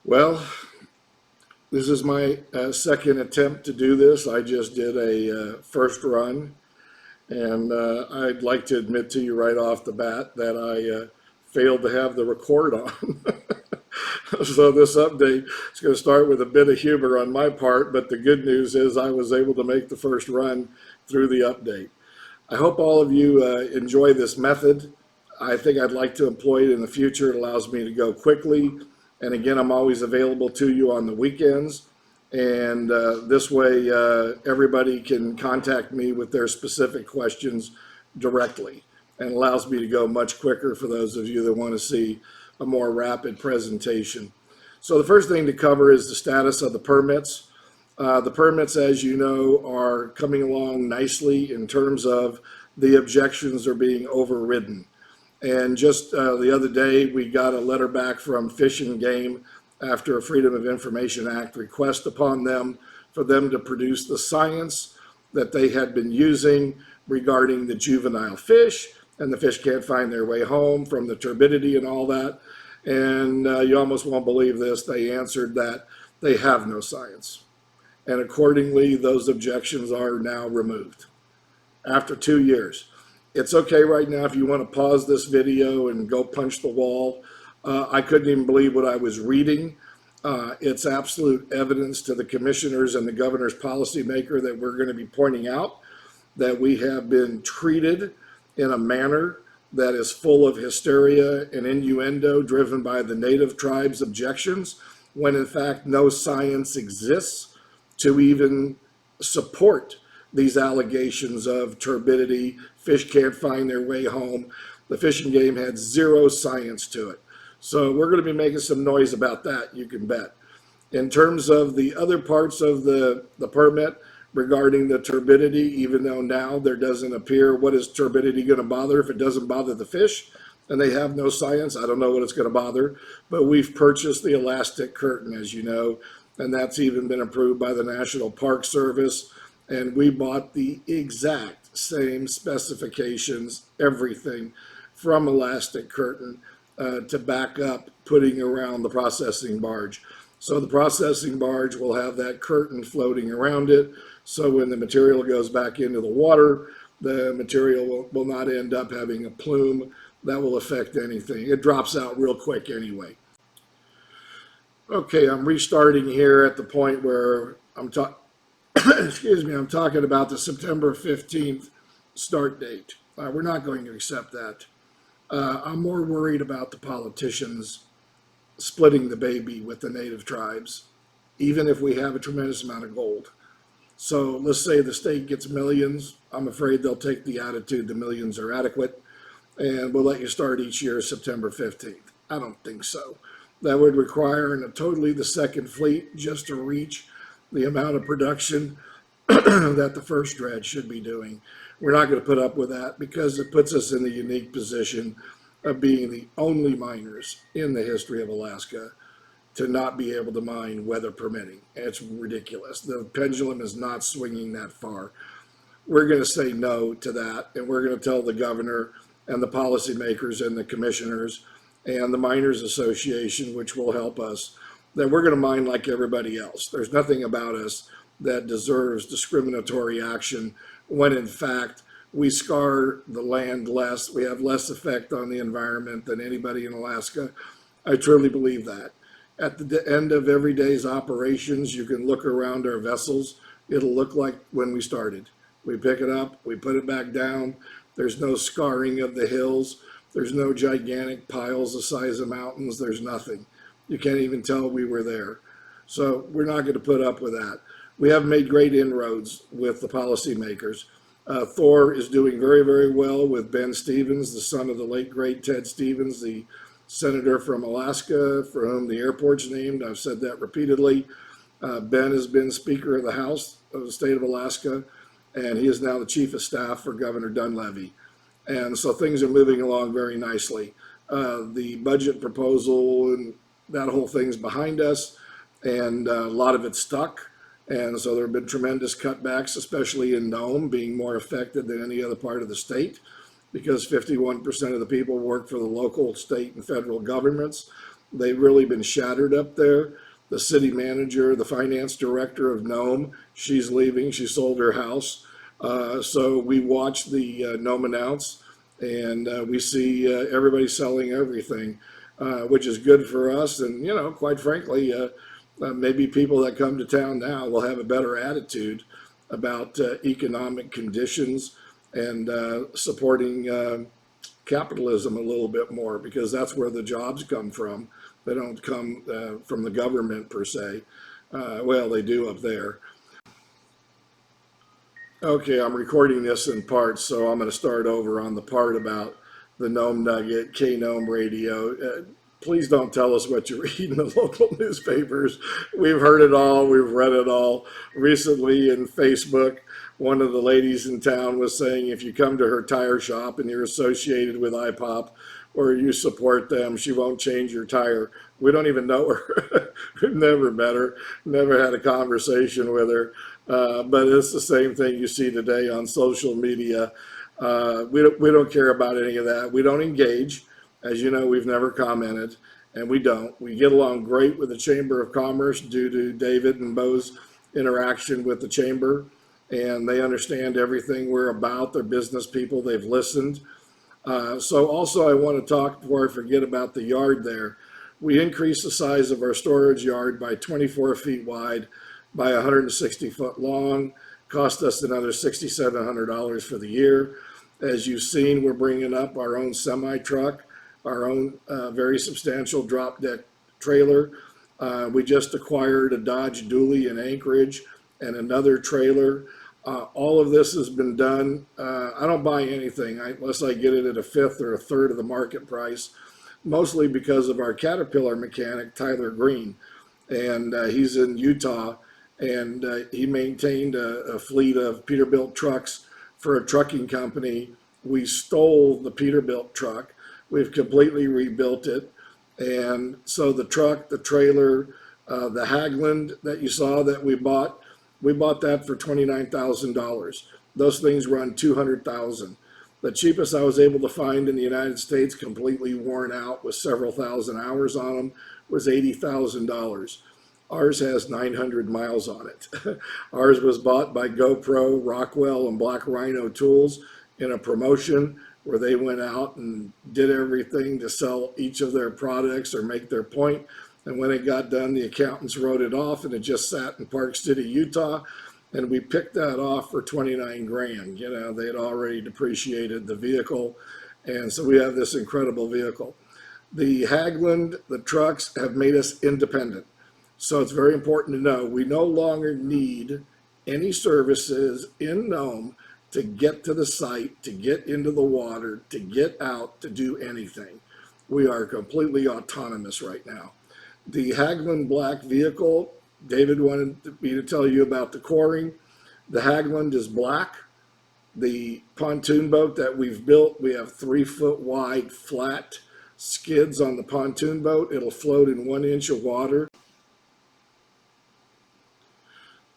Well, this is my second attempt to do this. I just did a first run, and I'd like to admit to you right off the bat that I failed to have the record on. So this update is going to start with a bit of humor on my part, but the good news is I was able to make the first run through the update. I hope all of you enjoy this method. I think I'd like to employ it in the future. It allows me to go quickly. And again, I'm always available to you on the weekends. And this way, everybody can contact me with their specific questions directly, and allows me to go much quicker for those of you that want to see a more rapid presentation. So the first thing to cover is the status of the permits. The permits, as you know, are coming along nicely in terms of the objections are being overridden. And just the other day, we got a letter back from Fish and Game after a Freedom of Information Act request upon them for them to produce the science that they had been using regarding the juvenile fish, and the fish can't find their way home from the turbidity and all that. And you almost won't believe this, they answered that they have no science. And accordingly, those objections are now removed after 2 years. It's okay right now if you want to pause this video and go punch the wall. I couldn't even believe what I was reading. It's absolute evidence to the commissioners and the governor's policymaker that we're going to be pointing out that we have been treated in a manner that is full of hysteria and innuendo driven by the native tribes' objections, when in fact no science exists to even support these allegations of turbidity. Fish can't find their way home. The Fish and Game had zero science to it. So we're going to be making some noise about that, you can bet. In terms of the other parts of the permit regarding the turbidity, even though now there doesn't appear what is turbidity going to bother if it doesn't bother the fish, and they have no science, I don't know what it's going to bother. But we've purchased the elastic curtain, as you know, and that's even been approved by the National Park Service. And we bought the exact same specifications, everything from elastic curtain to back up putting around the processing barge. So the processing barge will have that curtain floating around it. So when the material goes back into the water, the material will not end up having a plume that will affect anything. It drops out real quick anyway. Okay, I'm restarting here at the point where I'm talking. Excuse me, I'm talking about the September 15th start date. We're not going to accept that. I'm more worried about the politicians splitting the baby with the native tribes, even if we have a tremendous amount of gold. So let's say the state gets millions. I'm afraid they'll take the attitude the millions are adequate, and we'll let you start each year September 15th. I don't think so. That would require totally the second fleet just to reach the amount of production that the first dredge should be doing. We're not going to put up with that because it puts us in the unique position of being the only miners in the history of Alaska to not be able to mine weather permitting. It's ridiculous. The pendulum is not swinging that far. We're going to say no to that, and we're going to tell the governor and the policymakers and the commissioners and the Miners Association, which will help us, that we're going to mine like everybody else. There's nothing about us that deserves discriminatory action when in fact we scar the land less. We have less effect on the environment than anybody in Alaska. I truly believe that. At the end of every day's operations, you can look around our vessels. It'll look like when we started. We pick it up, we put it back down. There's no scarring of the hills. There's no gigantic piles the size of mountains. There's nothing. You can't even tell we were there. So we're not going to put up with that. We have made great inroads with the policymakers. Thor is doing very, very well with Ben Stevens, the son of the late, great Ted Stevens, the senator from Alaska, for whom the airport's named. I've said that repeatedly. Ben has been Speaker of the House of the state of Alaska, and he is now the Chief of Staff for Governor Dunleavy. And so things are moving along very nicely. The budget proposal and that whole thing's behind us, and a lot of it's stuck. And so there have been tremendous cutbacks, especially in Nome, being more affected than any other part of the state, because 51% of the people work for the local, state, and federal governments. They've really been shattered up there. The city manager, the finance director of Nome, she's leaving. She sold her house. So we watch the Nome announce, and we see everybody selling everything, which is good for us. And, you know, quite frankly, maybe people that come to town now will have a better attitude about economic conditions and supporting capitalism a little bit more, because that's where the jobs come from. They don't come from the government per se. Well, they do up there. Okay, I'm recording this in parts, so I'm going to start over on the part about the Nome Nugget, K-Nome Radio. Please don't tell us what you read in the local newspapers. We've heard it all. We've read it all. Recently in Facebook, one of the ladies in town was saying if you come to her tire shop and you're associated with IPOP or you support them, she won't change your tire. We don't even know her. We've never met her, never had a conversation with her. But it's the same thing you see today on social media. We don't care about any of that. We don't engage. As you know, we've never commented, and we don't. We get along great with the Chamber of Commerce due to David and Bo's interaction with the Chamber, and they understand everything we're about. They're business people. They've listened. So also I want to talk, before I forget, about the yard there. We increased the size of our storage yard by 24 feet wide by 160 foot long. Cost us another $6,700 for the year. As you've seen, we're bringing up our own semi truck, our own very substantial drop deck trailer. We just acquired a Dodge Dually in Anchorage and another trailer. All of this has been done. I don't buy anything unless I get it at a fifth or a third of the market price, mostly because of our Caterpillar mechanic, Tyler Green. And he's in Utah, and he maintained a fleet of Peterbilt trucks for a trucking company. We stole the Peterbilt truck. We've completely rebuilt it. And so the truck, the trailer, the Hagland that you saw that we bought that for $29,000. Those things run $200,000. The cheapest I was able to find in the United States, completely worn out with several thousand hours on them, was $80,000. Ours has 900 miles on it. Ours was bought by GoPro, Rockwell, and Black Rhino Tools in a promotion where they went out and did everything to sell each of their products or make their point. And when it got done, the accountants wrote it off, and it just sat in Park City, Utah. And we picked that off for 29 grand. You know, they had already depreciated the vehicle. And so we have this incredible vehicle. The Hagland, the trucks have made us independent. So it's very important to know we no longer need any services in Nome to get to the site, to get into the water, to get out, to do anything. We are completely autonomous right now. The Hagland black vehicle, David wanted me to tell you about the coring. The Hagland is black. The pontoon boat that we've built, we have 3 foot wide flat skids on the pontoon boat. It'll float in 1 inch of water.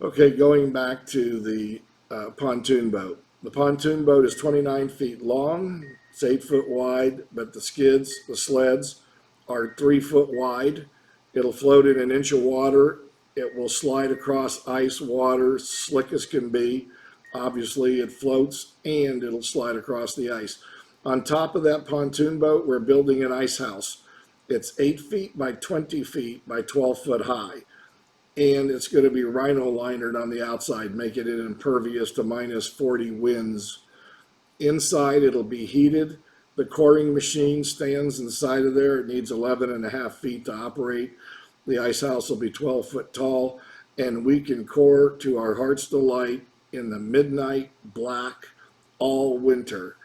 Okay, going back to the pontoon boat. The pontoon boat is 29 feet long. It's 8 foot wide, but the skids, the sleds, are 3 foot wide. It'll float in 1 inch of water. It will slide across ice, water, slick as can be. Obviously, it floats, and it'll slide across the ice. On top of that pontoon boat, we're building an ice house. It's 8 feet by 20 feet by 12 foot high. And it's going to be rhino linered on the outside, making it impervious to minus 40 winds. Inside, it'll be heated. The coring machine stands inside of there. It needs 11.5 feet to operate. The ice house will be 12 foot tall, and we can core to our heart's delight in the midnight black all winter.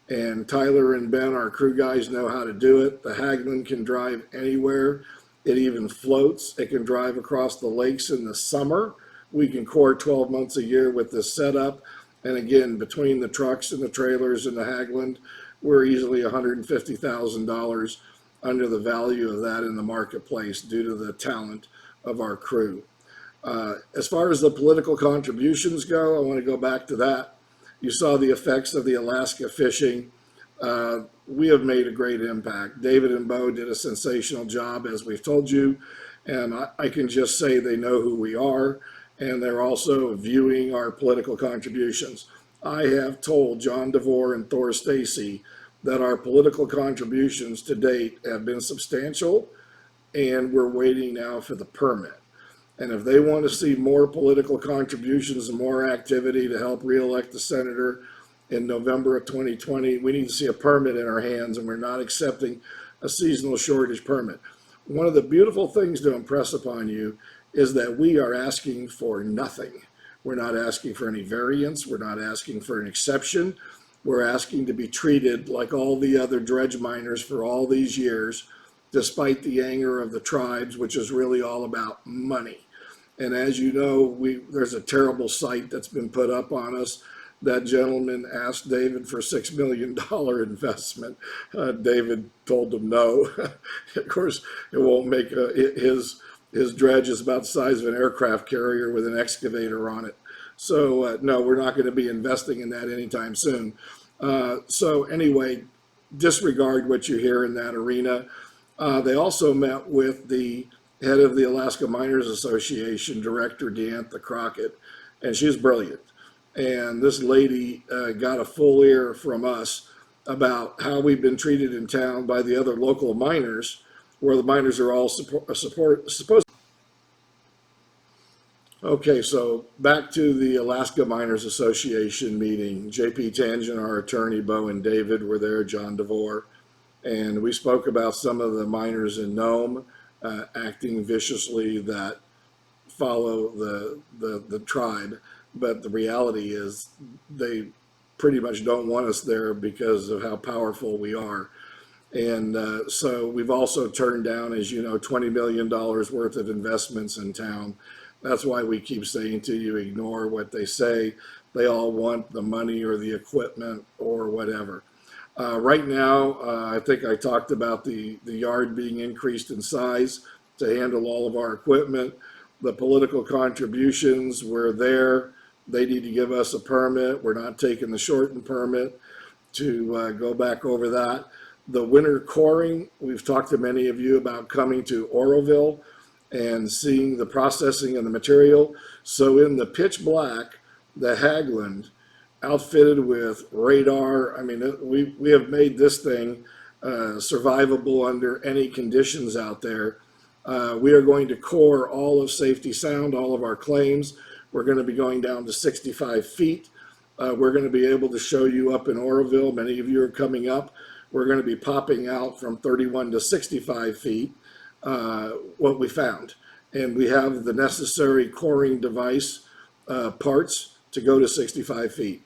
And Tyler and Ben, our crew guys, know how to do it. The Hagland can drive anywhere. It even floats. It can drive across the lakes in the summer. We can core 12 months a year with this setup. And again, between the trucks and the trailers and the Hagland, we're easily $150,000 under the value of that in the marketplace due to the talent of our crew. As far as the political contributions go, I want to go back to that. You saw the effects of the Alaska fishing. we have made a great impact. David and Bo did a sensational job, as we've told you, and I can just say they know who we are, and they're also viewing our political contributions. I have told John DeVore and Thor Stacy that our political contributions to date have been substantial, and we're waiting now for the permit. And if they want to see more political contributions and more activity to help reelect the senator in November of 2020, we need to see a permit in our hands, and we're not accepting a seasonal shortage permit. One of the beautiful things to impress upon you is that we are asking for nothing. We're not asking for any variance. We're not asking for an exception. We're asking to be treated like all the other dredge miners for all these years, despite the anger of the tribes, which is really all about money. And as you know, there's a terrible site that's been put up on us. That gentleman asked David for $6 million investment. David told him no. Of course, it won't make his dredge is about the size of an aircraft carrier with an excavator on it. So no, we're not going to be investing in that anytime soon. So anyway, disregard what you hear in that arena. They also met with the head of the Alaska Miners Association, Director Deantha Crockett, and she's brilliant. And this lady got a full ear from us about how we've been treated in town by the other local miners, where the miners are all supposed. Okay, so back to the Alaska Miners Association meeting. JP Tangent, our attorney, Bo and David were there, John DeVore, and we spoke about some of the miners in Nome acting viciously that follow the tribe. But the reality is they pretty much don't want us there because of how powerful we are. And so we've also turned down, as you know, $20 million worth of investments in town. That's why we keep saying to you, ignore what they say. They all want the money or the equipment or whatever. Right now, I think I talked about the yard being increased in size to handle all of our equipment. The political contributions were there. They need to give us a permit. We're not taking the shortened permit to go back over that. The winter coring, we've talked to many of you about coming to Oroville and seeing the processing of the material. So in the pitch black, the Hagland, outfitted with radar, I mean, we have made this thing survivable under any conditions out there. We are going to core all of Safety Sound, all of our claims. We're going to be going down to 65 feet. We're going to be able to show you up in Oroville. Many of you are coming up. We're going to be popping out from 31 to 65 feet what we found. And we have the necessary coring device parts to go to 65 feet.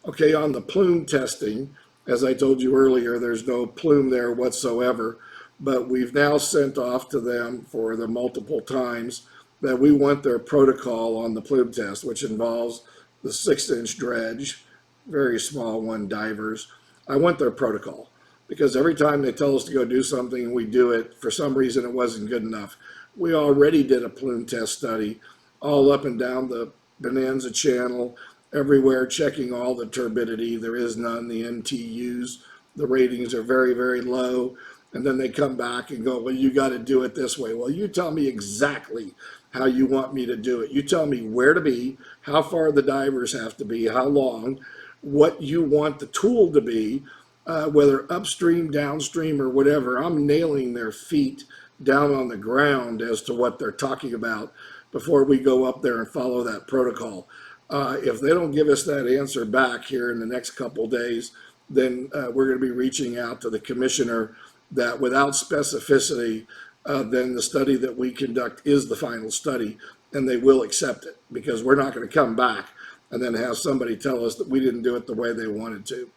Okay, on the plume testing, as I told you earlier, there's no plume there whatsoever, but we've now sent off to them for the multiple times that we want their protocol on the plume test, which involves the 6-inch dredge, very small one, divers. I want their protocol because every time they tell us to go do something and we do it, for some reason it wasn't good enough. We already did a plume test study all up and down the Bonanza Channel, everywhere, checking all the turbidity. There is none. The NTUs, the ratings are very, very low. And then they come back and go, well, you got to do it this way. Well, you tell me exactly how you want me to do it. You tell me where to be, how far the divers have to be, how long, what you want the tool to be, whether upstream, downstream, or whatever. I'm nailing their feet down on the ground as to what they're talking about before we go up there and follow that protocol. If they don't give us that answer back here in the next couple days, then we're going to be reaching out to the commissioner that without specificity, then the study that we conduct is the final study, and they will accept it because we're not going to come back and then have somebody tell us that we didn't do it the way they wanted to.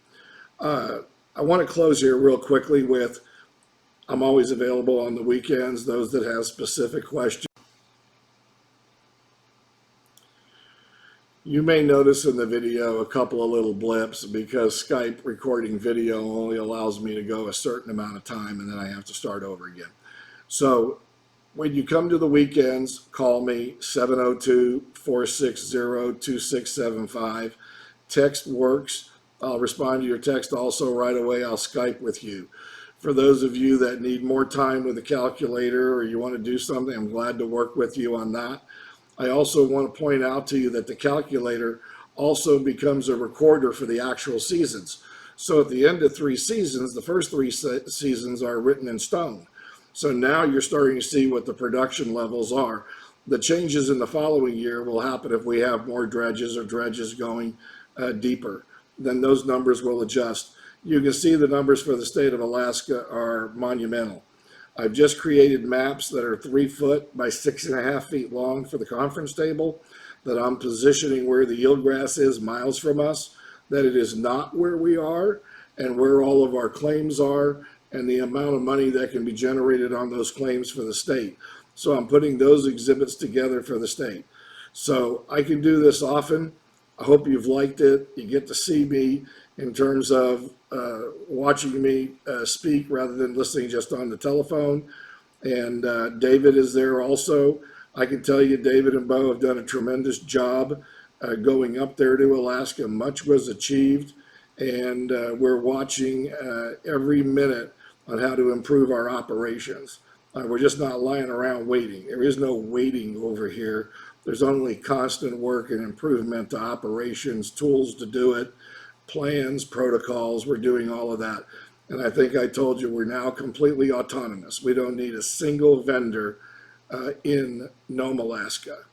I want to close here real quickly with, I'm always available on the weekends, those that have specific questions. You may notice in the video a couple of little blips because Skype recording video only allows me to go a certain amount of time and then I have to start over again. So when you come to the weekends, call me 702-460-2675. Text works. I'll respond to your text also right away. I'll Skype with you. For those of you that need more time with the calculator or you want to do something, I'm glad to work with you on that. I also want to point out to you that the calculator also becomes a recorder for the actual seasons. So at the end of 3 seasons, the first 3 seasons are written in stone. So now you're starting to see what the production levels are. The changes in the following year will happen if we have more dredges or dredges going deeper. Then those numbers will adjust. You can see the numbers for the state of Alaska are monumental. I've just created maps that are 3 foot by 6.5 feet long for the conference table, that I'm positioning where the eelgrass is miles from us, that it is not where we are, and where all of our claims are, and the amount of money that can be generated on those claims for the state. So I'm putting those exhibits together for the state. So I can do this often. I hope you've liked it. You get to see me in terms of watching me speak rather than listening just on the telephone. And David is there also. I can tell you David and Bo have done a tremendous job going up there to Alaska. Much was achieved, and we're watching every minute on how to improve our operations. We're just not lying around waiting. There is no waiting over here. There's only constant work and improvement to operations, tools to do it, plans, protocols. We're doing all of that. And I think I told you we're now completely autonomous. We don't need a single vendor in Nome, Alaska.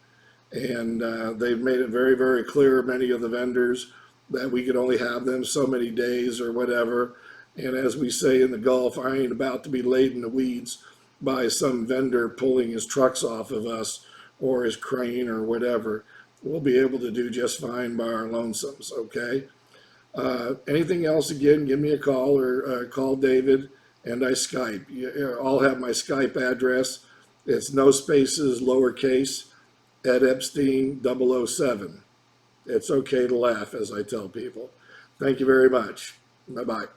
And they've made it very, very clear, many of the vendors, that we could only have them so many days or whatever. And as we say in the Gulf, I ain't about to be laid in the weeds by some vendor pulling his trucks off of us or his crane or whatever. We'll be able to do just fine by our lonesomes, okay? Anything else, again, give me a call or call David, and I Skype. You all have my Skype address. It's no spaces, lowercase, Ed Epstein 007. It's okay to laugh, as I tell people. Thank you very much. Bye-bye.